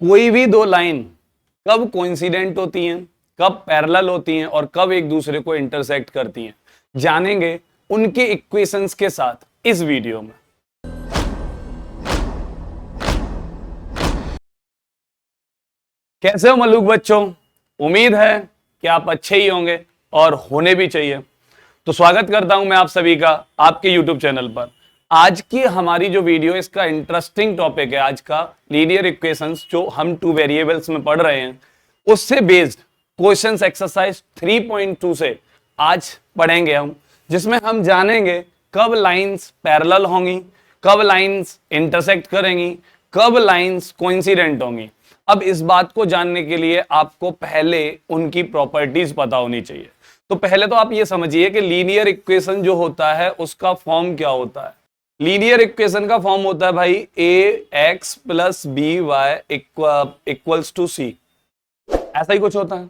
कोई भी दो लाइन कब कोइंसिडेंट होती हैं, कब पैरेलल होती हैं और कब एक दूसरे को इंटरसेक्ट करती हैं, जानेंगे उनके इक्वेशंस के साथ इस वीडियो में। कैसे हो मलूक बच्चों? उम्मीद है कि आप अच्छे ही होंगे और होने भी चाहिए। तो स्वागत करता हूं मैं आप सभी का आपके YouTube चैनल पर। आज की हमारी जो वीडियो, इसका इंटरेस्टिंग टॉपिक है आज का लीनियर इक्वेशंस, जो हम 2 वेरिएबल्स में पढ़ रहे हैं उससे बेस्ड क्वेश्चंस एक्सरसाइज 3.2 से आज पढ़ेंगे हम, जिसमें हम जानेंगे कब लाइंस पैरेलल होंगी, कब लाइंस इंटरसेक्ट करेंगी, कब लाइंस कोइंसिडेंट होंगी। अब इस बात को जानने के लिए आपको पहले उनकी प्रॉपर्टीज पता होनी चाहिए। तो पहले तो आप ये समझिए कि लीनियर इक्वेशन जो होता है उसका फॉर्म क्या होता है। लीनियर इक्वेशन का फॉर्म होता है भाई ax plus B Y equals to C, ऐसा ही कुछ होता है,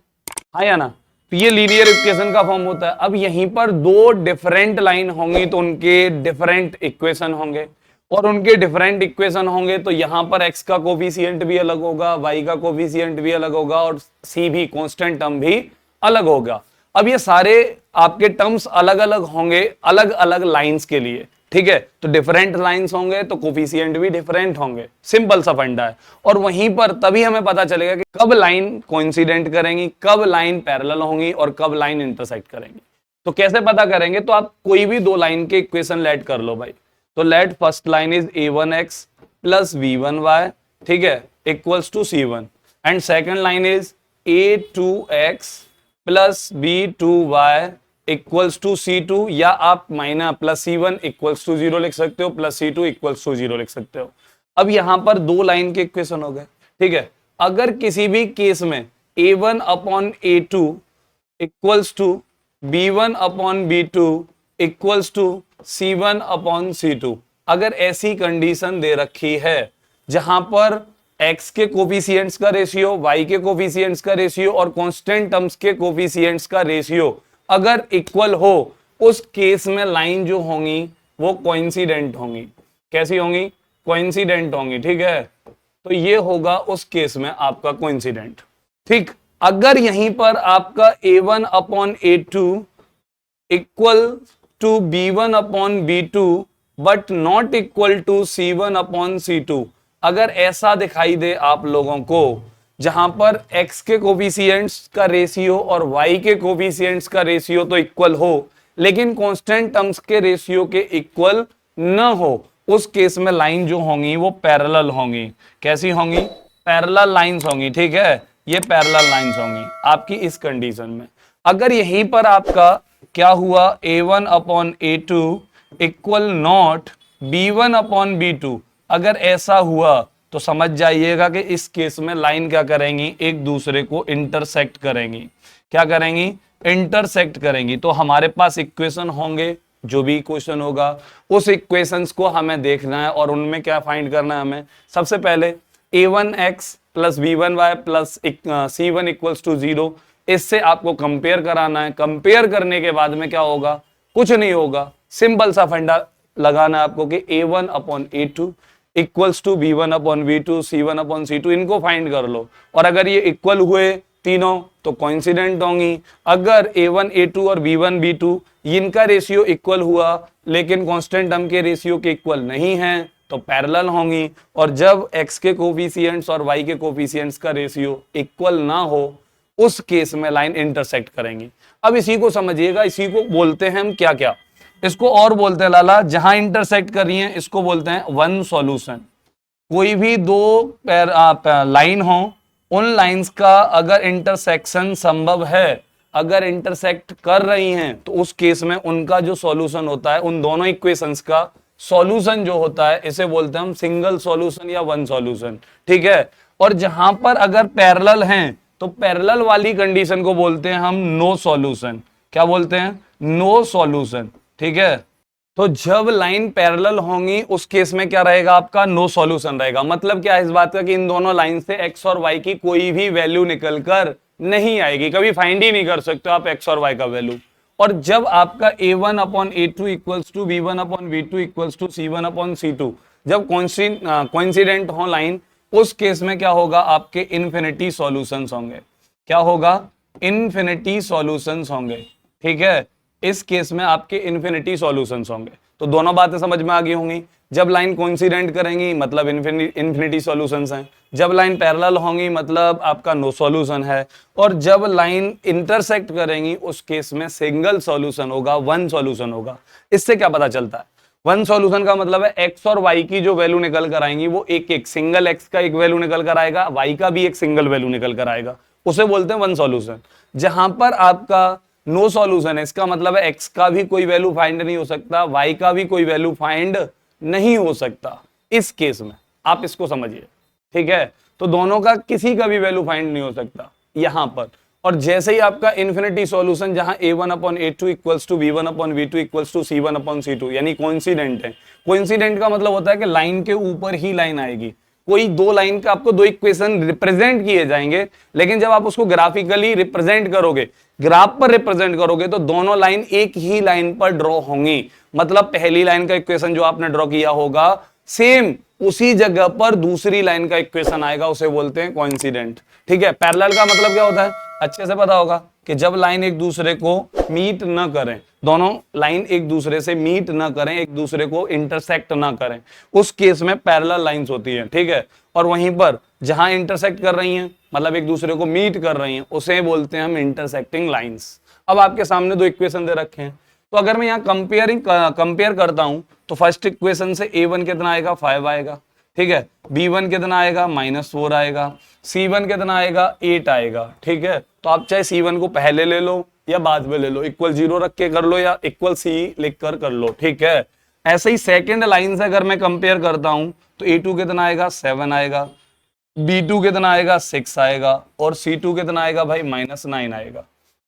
हाँ या ना। तो ये लीनियर इक्वेशन का फॉर्म होता है। अब यहीं पर दो डिफरेंट लाइन होंगी तो उनके डिफरेंट इक्वेशन होंगे, और उनके डिफरेंट इक्वेशन होंगे तो यहां पर x का कोफिशिएंट भी अलग होगा, y का कोफिशिएंट भी अलग होगा और c भी, कांस्टेंट टर्म भी अलग होगा। अब ये सारे आपके टर्म्स अलग अलग होंगे अलग अलग लाइंस के लिए, ठीक है। तो डिफरेंट लाइंस होंगे तो कोफिशिएंट भी डिफरेंट होंगे, सिंपल सा फंडा है। और वहीं पर तभी हमें पता चलेगा कि कब लाइन कोइंसिडेंट करेंगी, कब लाइन पैरेलल होंगी और कब लाइन इंटरसेक्ट करेंगी। तो कैसे पता करेंगे? तो आप कोई भी दो लाइन के इक्वेशन लेट कर लो भाई। तो let first line is a1x plus b1y, ठीक है, equals to c1, and second line is a2x plus b2y equals to c2, या आप minus plus c1 equals to 0 लिख सकते हो, प्लस c2 इक्वल्स टू 0 लिख सकते हो। अब यहां पर दो लाइन के इक्वेशन हो गए, ठीक है। अगर किसी भी केस में a1 upon a2 equals to b1 upon b2 equals to c1 upon c2, अगर ऐसी कंडीशन दे रखी है जहां पर x के कोफिशिएंट्स का रेशियो, y के कोफिशिएंट्स का रेशियो और कांस्टेंट टर्म्स के कोफिशिएंट्स का रेशियो अगर इक्वल हो, उस केस में लाइन जो होंगी वो कोइंसिडेंट होंगी। कैसी होंगी? कोइंसिडेंट होंगी, ठीक है। तो ये होगा उस केस में आपका कोइंसिडेंट, ठीक। अगर यहीं पर आपका a1 upon a2 equal to b1 upon b2 but not equal to c1 upon c2, अगर ऐसा दिखाई दे आप लोगों को जहां पर x के कोफिशिएंट्स का रेशियो और y के कोफिशिएंट्स का रेशियो तो इक्वल हो, लेकिन कांस्टेंट टर्म्स के रेशियो के इक्वल न हो, उस केस में लाइन जो होंगी वो पैरेलल होंगी। कैसी होंगी? पैरेलल लाइंस होंगी, ठीक है। ये पैरेलल लाइंस होंगी आपकी इस कंडीशन में। अगर यहीं पर आपका क्या हुआ, a1 upon a2 equal not b1 upon b2, अगर ऐसा हुआ तो समझ जाइएगा कि इस केस में लाइन क्या करेंगी, एक दूसरे को इंटरसेक्ट करेंगी। क्या करेंगी? इंटरसेक्ट करेंगी। तो हमारे पास इक्वेशन होंगे, जो भी इक्वेशन होगा उस इक्वेशंस को हमें देखना है और उनमें क्या फाइंड करना है हमें। सबसे पहले a1x plus b1y plus c1 equals to 0, इससे आपको कंपेयर कराना है। कंपेयर करने के बाद में क्या होगा? कुछ नहीं होगा, सिंपल सा फंडा लगाना है आपको कि a1 upon a2 equals to b1 upon b2 c1 upon c2, इनको फाइंड कर लो। और अगर ये इक्वल हुए तीनों तो कोइंसिडेंट होंगी। अगर a1 a2 और b1 b2 इनका रेशियो इक्वल हुआ लेकिन कांस्टेंट टर्म के रेशियो के इक्वल नहीं है तो पैरेलल होंगी। और जब x के कोफिशिएंट्स और y के कोफिशिएंट्स का रेशियो इक्वल ना हो, उस केस में लाइन इंटरसेक्ट करेंगी। अब इसी को समझिएगा, इसी को बोलते हैं हम क्या क्या, इसको और बोलते हैं लाला, जहां इंटरसेक्ट कर रही हैं इसको बोलते हैं वन सॉल्यूशन। कोई भी दो लाइन हो, उन लाइंस का अगर इंटरसेक्शन संभव है, अगर इंटरसेक्ट कर रही हैं, तो उस केस में उनका जो सॉल्यूशन होता है, उन दोनों इक्वेशंस का सॉल्यूशन जो होता है, इसे बोलते हैं हम सिंगल सॉल्यूशन या वन सॉल्यूशन, ठीक है। और जहां पर अगर पैरेलल हैं तो पैरेलल वाली कंडीशन को बोलते हैं हम नो सॉल्यूशन। क्या बोलते हैं? नो सॉल्यूशन, ठीक है। तो जब लाइन पैरेलल होंगी उस केस में क्या रहेगा आपका? नो सॉल्यूशन रहेगा। मतलब क्या है इस बात का कि इन दोनों लाइन से x और y की कोई भी वैल्यू निकलकर नहीं आएगी, कभी फाइंड ही नहीं कर सकते आप x और y का वैल्यू। और जब आपका a1 upon a2 equals to b1 upon b2 equals to c1 upon c2, जब कोइंसिडेंट हो लाइन, उस केस में क्या होगा, आपके इन्फिनिटी सॉल्यूशंस होंगे। क्या होगा, इन्फिनिटी सॉल्यूशंस होंगे। ठीक है, इस केस में आपके इन्फिनिटी सॉल्यूशंस होंगे। तो दोनों बातें समझ में आ गई होंगी। जब लाइन कोइंसिडेंट करेंगी मतलब इन्फिनिटी सॉल्यूशंस हैं, जब लाइन पैरेलल होंगी मतलब आपका नो सॉल्यूशन है, और जब लाइन इंटरसेक्ट करेंगी उस केस में सिंगल सॉल्यूशन होगा, वन सॉल्यूशन होगा। इससे क्या पता चलता है, वन सॉल्यूशन का मतलब है एक्स और वाई की जो वैल्यू निकल कर आएंगी वो एक एक, सिंगल एक्स का एक वैल्यू निकल कर आएगा, वाई का भी एक सिंगल वैल्यू निकल कर आएगा, उसे बोलते हैं वन सॉल्यूशन। जहां पर आपका नो सॉल्यूशन है, इसका मतलब है एक्स का भी कोई वैल्यू फाइंड नहीं हो सकता, वाई का भी कोई वैल्यू फाइंड नहीं हो सकता। इस केस में आप इसको समझिए। ठीक है, तो दोनों का किसी का भी वैल्यू फाइंड नहीं हो सकता यहां पर। और जैसे ही आपका इन्फिनिटी सॉल्यूशन जहां a1/a2 equals to b1/v2 equals to c1/c2 यानी कोइंसिडेंट है। कोइंसिडेंट का मतलब होता है कि लाइन के ऊपर ही लाइन आएगी। कोई दो लाइन का आपको दो इक्वेशन रिप्रेजेंट किए जाएंगे, लेकिन जब आप उसको ग्राफिकली रिप्रेजेंट करोगे, ग्राफ पर रिप्रेजेंट करोगे, तो दोनों लाइन एक ही लाइन पर ड्रॉ होंगी। मतलब पहली लाइन का इक्वेशन जो आपने ड्रॉ किया होगा, सेम उसी जगह पर दूसरी लाइन का इक्वेशन आएगा, उसे बोलते हैं कोइंसिडेंट। ठीक है, पैरेलल का मतलब क्या होता है, अच्छे से पता होगा कि जब लाइन एक दूसरे को मीट न करें, दोनों लाइन एक दूसरे से मीट न करें, एक दूसरे को इंटरसेक्ट ना करें, उस केस में पैरेलल लाइंस होती हैं। ठीक है, और वहीं पर जहां इंटरसेक्ट कर रही हैं मतलब एक दूसरे को मीट कर रही हैं, उसे बोलते हैं हम इंटरसेक्टिंग लाइंस। अब आपके सामने दो इक्वेशन दे रखे हैं, तो अगर मैं यहाँ कंपेयर करता हूं तो फर्स्ट इक्वेशन से a1 कितना आएगा, 5 आएगा। ठीक है, b1 कितना आएगा, -4 आएगा, c1 कितना आएगा, 8 आएगा। ठीक है, तो आप चाहे c1 को पहले ले लो या बाद में ले लो, इक्वल 0 रख के कर लो या इक्वल c लिख कर लो। ठीक है, ऐसे ही सेकेंड लाइन से अगर मैं कंपेयर करता हूं तो a2 कितना आएगा, 7 आएगा, b2 कितना आएगा, 6 आएगा, और c2 कितना आएगा भाई, -9 आएगा।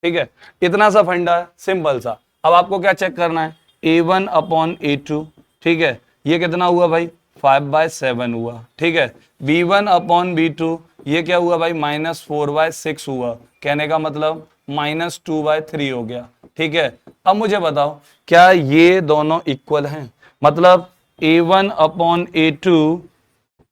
ठीक है, इतना सा फंडा है, सिंपल सा। अब आपको क्या चेक करना है, a1/a2। ठीक है, ये कितना हुआ भाई, 5/7 हुआ। ठीक है, b1/b2 ये क्या हुआ भाई, -4/6 हुआ। कहने का मतलब -2/3 हो गया। ठीक है, अब मुझे बताओ क्या ये दोनों इक्वल हैं, मतलब a1/a2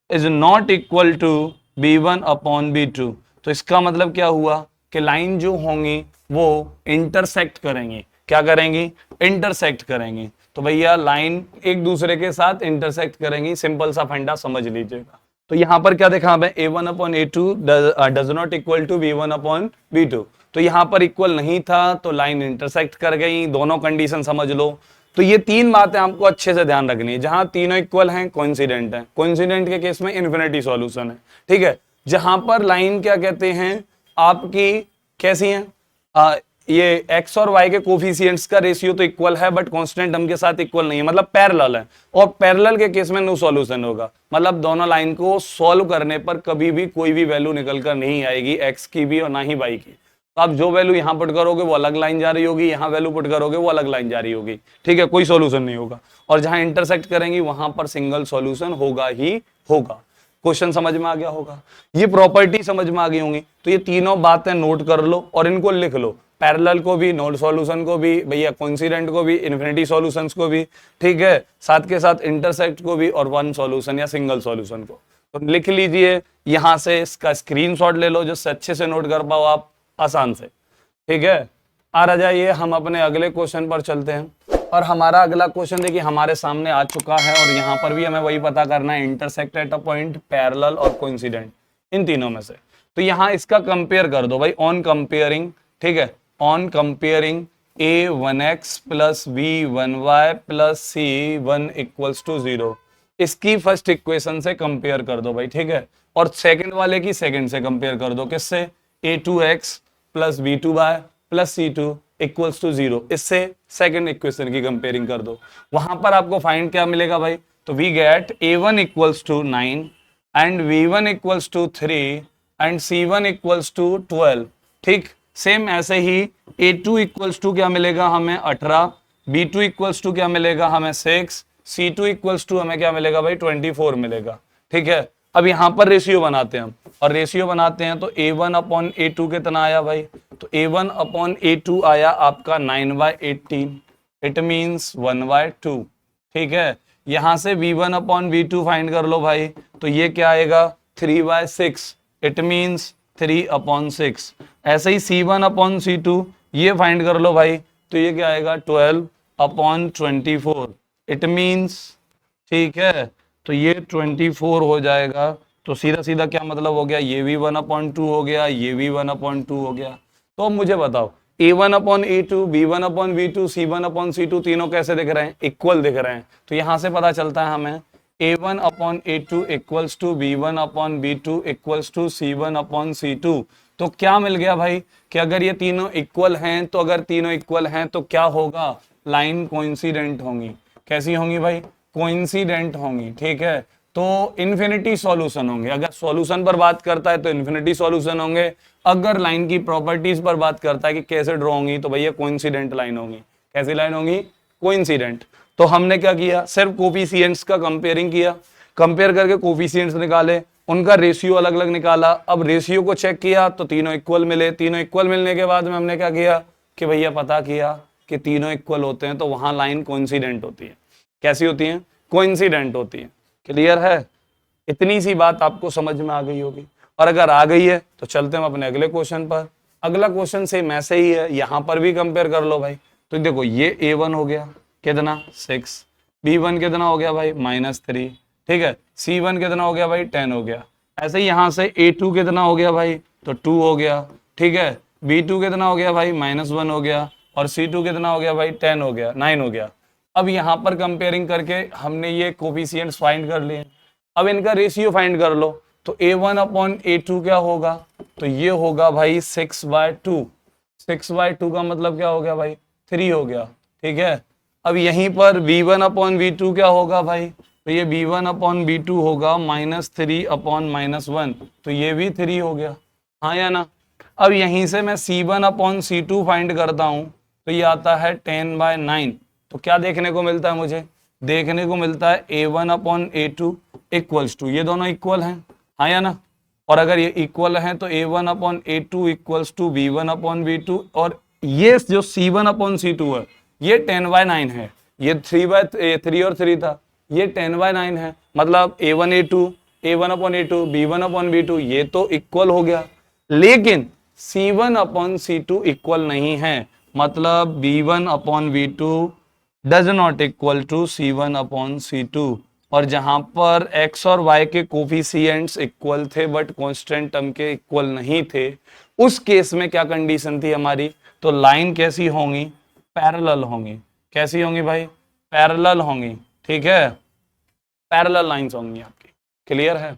is not equal to b1/b2। तो इसका मतलब क्या हुआ कि लाइन जो होंगी वो इंटरसेक्ट करेंगी। क्या करेंगी, इंटरसेक्ट करेंगी। तो भैया लाइन एक दूसरे के साथ इंटरसेक्ट करेंगी, सिंपल सा फंडा समझ लीजिएगा। तो यहां पर क्या देखा हमें, a1/a2 does not equal to b1/b2। तो यहां पर इक्वल नहीं था तो लाइन इंटरसेक्ट कर गई, दोनों कंडीशन समझ लो। तो ये तीन बातें आपको अच्छे से ध्यान रखनी है। जहां तीनों इक्वल हैं कोइंसिडेंट है, कोइंसिडेंट के केस में इन्फिनिटी सॉल्यूशन है। ठीक है, जहां पर लाइन क्या कहते हैं आपकी कैसी है, ये x और y के कोफिशिएंट्स का रेशियो तो इक्वल है बट कांस्टेंट टर्म के साथ इक्वल नहीं है, मतलब पैरेलल है। और पैरेलल के केस में नो सॉल्यूशन होगा, मतलब दोनों लाइन को सॉल्व करने पर कभी भी कोई भी वैल्यू निकल कर नहीं आएगी, x की भी और ना ही y की। तो आप जो वैल्यू यहां पुट करोगे वो अलग लाइन जा रही होगी, यहां वैल्यू पुट करोगे वो अलग लाइन जा रही होगी। ठीक है, कोई सॉल्यूशन नहीं होगा। और जहां इंटरसेक्ट करेंगी वहां पर सिंगल सॉल्यूशन होगा ही होगा। क्वेश्चन समझ में आ गया होगा, ये प्रॉपर्टी समझ में आ गई होंगी। तो ये तीनों बातें नोट कर लो और इनको लिख लो, पैरेलल को भी, नोड सॉल्यूशन को भी, भैया कोइंसिडेंट को भी, इन्फिनिटी सॉल्यूशंस को भी। ठीक है, साथ के साथ इंटरसेक्ट को भी और वन सॉल्यूशन या सिंगल सॉल्यूशन को। तो लिख लीजिए, यहां से इसका स्क्रीनशॉट ले लो जिससे अच्छे से नोट कर पाओ आप आसान से। ठीक है, आ जाइए हम अपने अगले क्वेश्चन पर चलते हैं। और हमारा अगला क्वेश्चन देखिए हमारे सामने आ चुका है, और यहाँ पर भी हमें वही पता करना है, intersect at a point, parallel और कोइंसिडेंट, इन तीनों में से। तो यहाँ इसका कंपेयर कर दो भाई, ऑन कंपेयरिंग। ठीक है, on comparing a1x plus b1y plus c1 equals to 0, इसकी फर्स्ट इक्वेशन से कंपेयर कर दो भाई। ठीक है, और सेकंड वाले की सेकंड से कंपेयर कर दो, किससे, a2x plus b2y plus c2 equals to 0, इससे सेकंड इक्वेशन की कंपेयरिंग कर दो। वहां पर आपको फाइंड क्या मिलेगा भाई, तो we get a1 equals to 9 and v1 equals to 3 and c1 equals to 12। ठीक, सेम ऐसे ही a2 इक्वल्स टू क्या मिलेगा हमें 18, b2 इक्वल्स टू क्या मिलेगा हमें 6, c2 इक्वल्स टू हमें क्या मिलेगा भाई 24 मिलेगा। ठीक है, अब यहां पर रेशियो बनाते हैं हम, और रेशियो बनाते हैं तो a1/a2 कितना आया भाई, तो a1/a2 आया आपका 9/18, इट मींस 1/2। ठीक है, यहां से v1/v2 फाइंड कर लो भाई, तो ये क्या आएगा 3/6, इट मीन्स 3/6। ऐसे ही C1/C2 ये फाइंड कर लो भाई, तो ये क्या आएगा 12/24, इट मीन्स, ठीक है, तो ये 24 हो जाएगा। तो सीधा सीधा क्या मतलब हो गया, ये भी 1/2 हो गया, ये भी 1/2 हो गया। तो अब मुझे बताओ A1/A2, B1/B2, C1/C2 तीनों कैसे दिख रहे हैं, इक्वल दिख रहे हैं। तो यहां से पता चलता है हमें A1/A2 equals to B1/B2 equals to C1/C2। तो क्या मिल गया भाई कि अगर ये तीनों इक्वल हैं, तो अगर तीनों इक्वल हैं तो क्या होगा, लाइन कोइंसिडेंट होंगी। कैसी होंगी भाई, कोइंसिडेंट होंगी, ठीक है। तो इन्फिनिटी सॉल्यूशन होंगे। अगर सॉल्यूशन पर बात करता है तो इन्फिनिटी सॉल्यूशन होंगे। अगर लाइन की प्रॉपर्टीज पर बात करता है कि कैसे ड्रॉ होंगी, तो भैया कोइंसिडेंट लाइन होंगी। कैसी लाइन होंगी, कोइंसिडेंट। तो हमने क्या किया, सिर्फ कोफिशिएंट्स का कंपेयरिंग किया, कंपेयर करके कोफिशिएंट्स निकाले, उनका रेशियो अलग अलग निकाला। अब रेशियो को चेक किया तो तीनों इक्वल मिले। तीनों इक्वल मिलने के बाद में हमने क्या किया कि भैया पता किया कि तीनों इक्वल होते हैं तो वहां लाइन कोइंसिडेंट होती है। कैसी होती है, कोइंसिडेंट होती है। क्लियर है, इतनी सी बात आपको समझ में आ गई होगी। और अगर आ गई है तो चलते हैं अपने अगले क्वेश्चन पर। अगला क्वेश्चन सेम ऐसे ही है, यहां पर भी कंपेयर कर लो भाई। तो देखो ये A1 हो गया कितना 6, B1 कितना हो गया भाई -3, ठीक है, C1 कितना हो गया भाई 10 हो गया। ऐसे ही यहां से A2 कितना हो गया भाई, तो 2 हो गया, ठीक है। B2 कितना हो गया भाई -1 हो गया, और C2 कितना हो गया भाई 10 हो गया, 9 हो गया। अब यहां पर कंपेयरिंग करके हमने ये कोफिशिएंट्स फाइंड कर लिए। अब इनका रेशियो फाइंड कर लो। तो A1/A2 क्या होगा, तो ये होगा भाई 6/2। 6/2 का मतलब क्या हो गया भाई, 3 हो गया, ठीक है। अब यहीं पर B1/B2 क्या होगा भाई, तो ये B1/B2 होगा -3/-1, तो ये भी 3 हो गया, हाँ या ना। अब यहीं से मैं C1/C2 फाइंड करता हूं, तो ये आता है 10/9। तो क्या देखने को मिलता है मुझे, देखने को मिलता है A1/A2 इक्वल्स टू, ये दोनों इक्वल हैं, हाँ या ना। और अगर ये इक्वल हैं तो A1/A2 इक्वल्स टू B1/B2, और ये जो C1/C2 है ये 10/9 है। ये 3 और 3 था, ये 10/9 है। मतलब A1/A2, A1/A2, B1/B2 ये तो इक्वल हो गया, लेकिन C1/C2 इक्वल नहीं है। मतलब B1/B2 does not equal to C1/C2। और जहां पर x और y के कोफिशिएंट्स इक्वल थे बट कांस्टेंट टर्म के इक्वल नहीं थे, उस केस में क्या कंडीशन थी हमारी, तो लाइन कैसी होंगी, पैरेलल होंगी। कैसी होंगी भाई, पैरेलल होंगी, ठीक है, पैरेलल लाइंस होंगी आपकी। क्लियर है,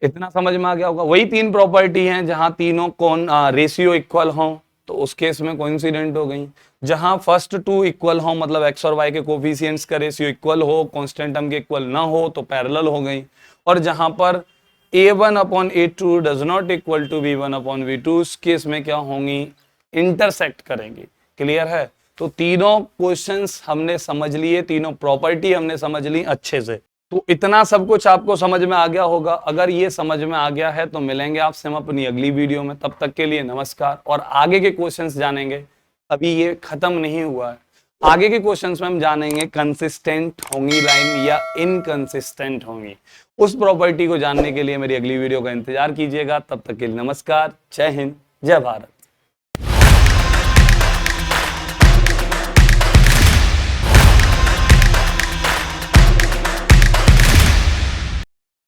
इतना समझ में आ गया होगा। वही तीन प्रॉपर्टी हैं, जहां तीनों कौन रेशियो इक्वल हों तो उस केस में कोइंसिडेंट हो गई। जहां फर्स्ट टू इक्वल हो, मतलब एक्स और वाई के कोफिशिएंट्स का रेशियो इक्वल हो, कांस्टेंट टर्म के इक्वल ना हो, तो पैरेलल हो गई। और जहां पर A1/A2 does not equal to B1/B2, उस केस में क्या होंगी, इंटरसेक्ट करेंगी। क्लियर है, तो तीनों क्वेश्चंस हमने समझ लिए, तीनों प्रॉपर्टी हमने समझ ली अच्छे से। तो इतना सब कुछ आपको समझ में आ गया होगा। अगर ये समझ में आ गया है तो मिलेंगे आपसे हम अपनी अगली वीडियो में। तब तक के लिए नमस्कार। और आगे के क्वेश्चंस जानेंगे, अभी ये खत्म नहीं हुआ है। आगे के क्वेश्चंस में हम जानेंगे कंसिस्टेंट होंगी लाइन या इनकंसिस्टेंट होंगी। उस प्रॉपर्टी को जानने के लिए मेरी अगली वीडियो का इंतजार कीजिएगा। तब तक के लिए नमस्कार, जय हिंद, जय भारत।